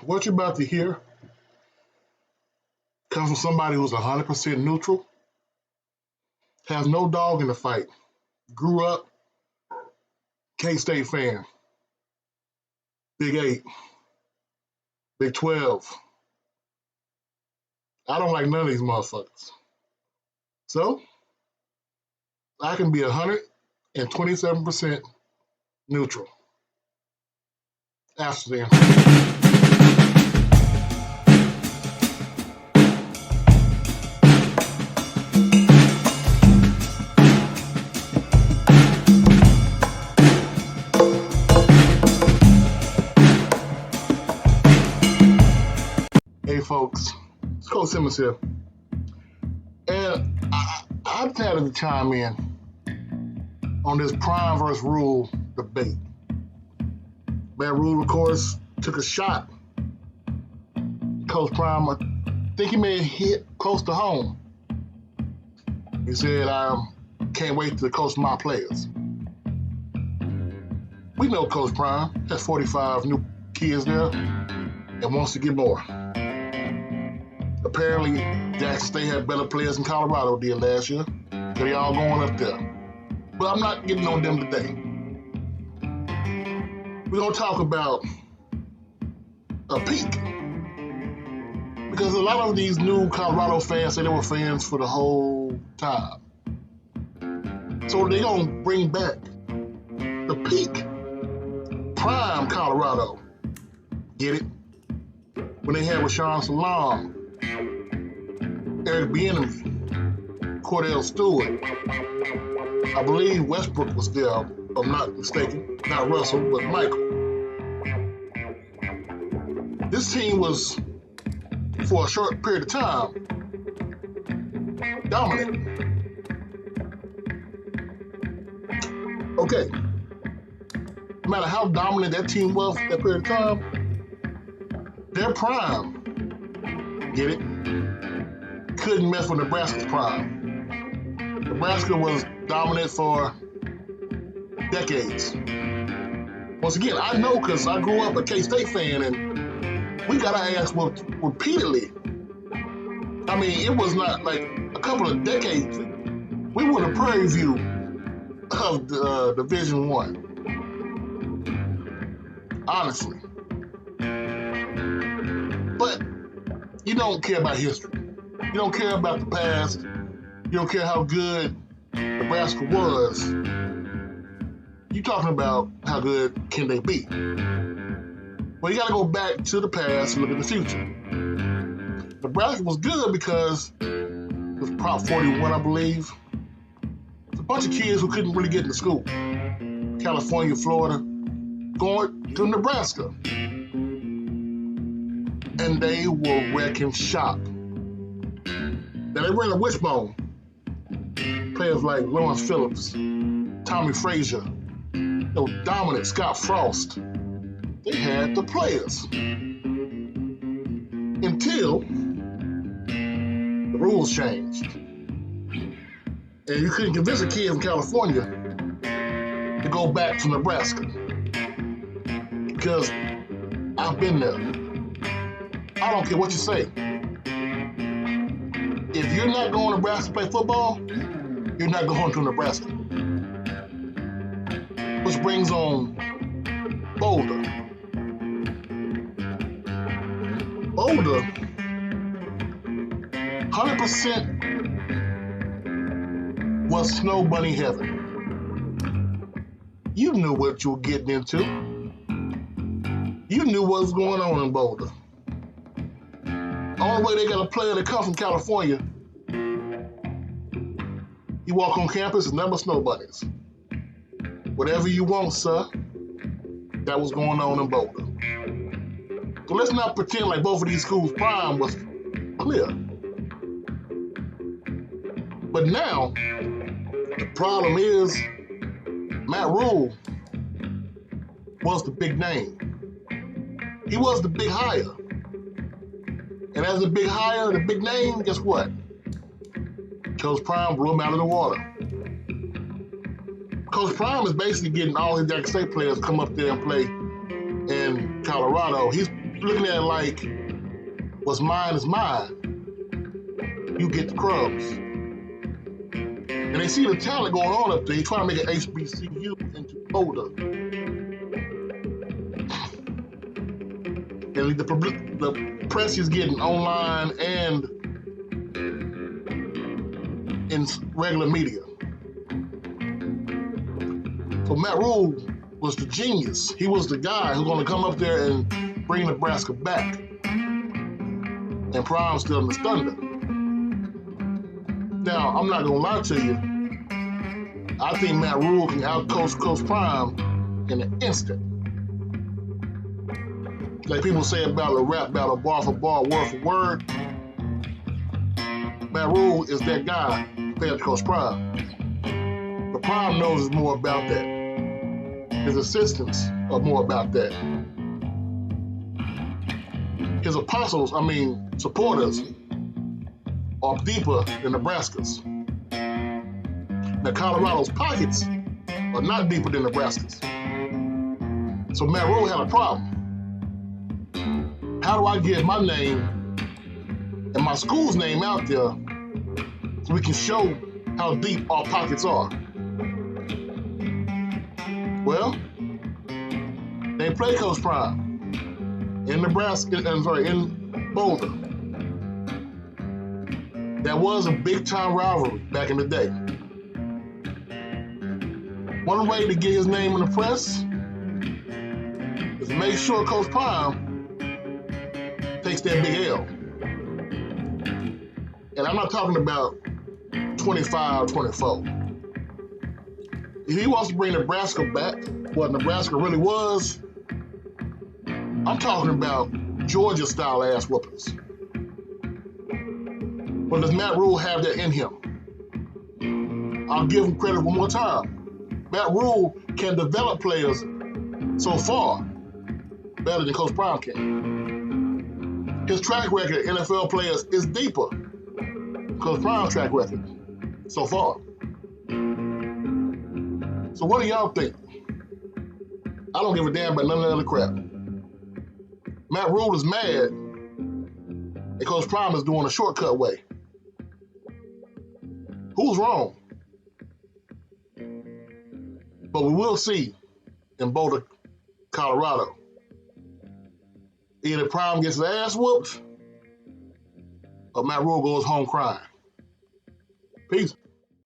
What you're about to hear comes from somebody who's 100% neutral, has no dog in the fight, grew up K-State fan, Big 8, Big 12. I don't like none of these motherfuckers. So, I can be 127% neutral. After then. Hey folks, it's Coach Simmons here. And I decided to chime in on this Prime versus Rule debate. Matt Rule, of course, took a shot. Coach Prime, I think he may have hit close to home. He said, I can't wait to coach my players. We know Coach Prime has 45 new kids there and wants to get more. Apparently, Jackson State had better players than Colorado did last year, because they all going up there. But I'm not getting on them today. We're going to talk about a peak. Because a lot of these new Colorado fans say they were fans for the whole time. So they're going to bring back the peak Prime Colorado. Get it? When they had Rashawn Salam, Eric Bieniemy, Cordell Stewart. I believe Westbrook was there, if I'm not mistaken. Not Russell, but Michael. This team was, for a short period of time, dominant. Okay. No matter how dominant that team was for that period of time, their prime, get it, couldn't mess with Nebraska's prime. Nebraska was dominant for decades. Once again, I know because I grew up a K-State fan and we got our ass whooped repeatedly. I mean, it was not like a couple of decades. We were the Prairie View of Division I. Honestly. But you don't care about history. You don't care about the past. You don't care how good Nebraska was. You're talking about how good can they be. Well, you got to go back to the past and look at the future. Nebraska was good because it was Prop 41, I believe. It's a bunch of kids who couldn't really get into school. California, Florida, going to Nebraska. And they were wrecking shop. Now they ran a wishbone. Players like Lawrence Phillips, Tommy Frazier, dominant Scott Frost. They had the players. Until the rules changed. And you couldn't convince a kid from California to go back to Nebraska. Because I've been there. I don't care what you say. If you're not going to Nebraska to play football, you're not going to Nebraska. Which brings on Boulder. Boulder, 100% was snow bunny heaven. You knew what you were getting into. You knew what was going on in Boulder. Only way they got a player that comes from California, you walk on campus, it's never snow bunnies. Whatever you want, sir, that was going on in Boulder. So let's not pretend like both of these schools' prime was clear. But now, the problem is, Matt Rule was the big name. He was the big hire. And as the big hire, the big name, guess what? Coach Prime blew him out of the water. Coach Prime is basically getting all his Jackson State players to come up there and play in Colorado. He's looking at it like what's mine is mine. You get the crumbs. And they see the talent going on up there. They try to make an HBCU into Boulder. And the press is getting online and in regular media. So Matt Rule was the genius. He was the guy who's going to come up there and bring Nebraska back. And Prime still in the thunder. Now, I'm not going to lie to you. I think Matt Rule can out-coach Coach Prime in an instant. Like people say about a rap battle, bar for bar, word for word. Matt Rule is that guy compared to Coach Prime. But Prime knows more about that. His assistants are more about that. His supporters are deeper than Nebraska's. Now, Colorado's pockets are not deeper than Nebraska's. So Matt Rule had a problem. How do I get my name and my school's name out there so we can show how deep our pockets are? Well, they play Coach Prime in in Boulder. That was a big-time rivalry back in the day. One way to get his name in the press is to make sure Coach Prime takes that big L. And I'm not talking about 25-24. If he wants to bring Nebraska back, what Nebraska really was, I'm talking about Georgia-style ass whoopings. But does Matt Rule have that in him? I'll give him credit one more time. Matt Rule can develop players so far better than Coach Prime can. His track record, NFL players, is deeper than Coach Prime's track record so far. So what do y'all think? I don't give a damn about none of that other crap. Matt Rule is mad and Coach Prime is doing a shortcut way. Who's wrong? But we will see in Boulder, Colorado. Either Prime gets his ass whooped or Matt Rule goes home crying. Peace.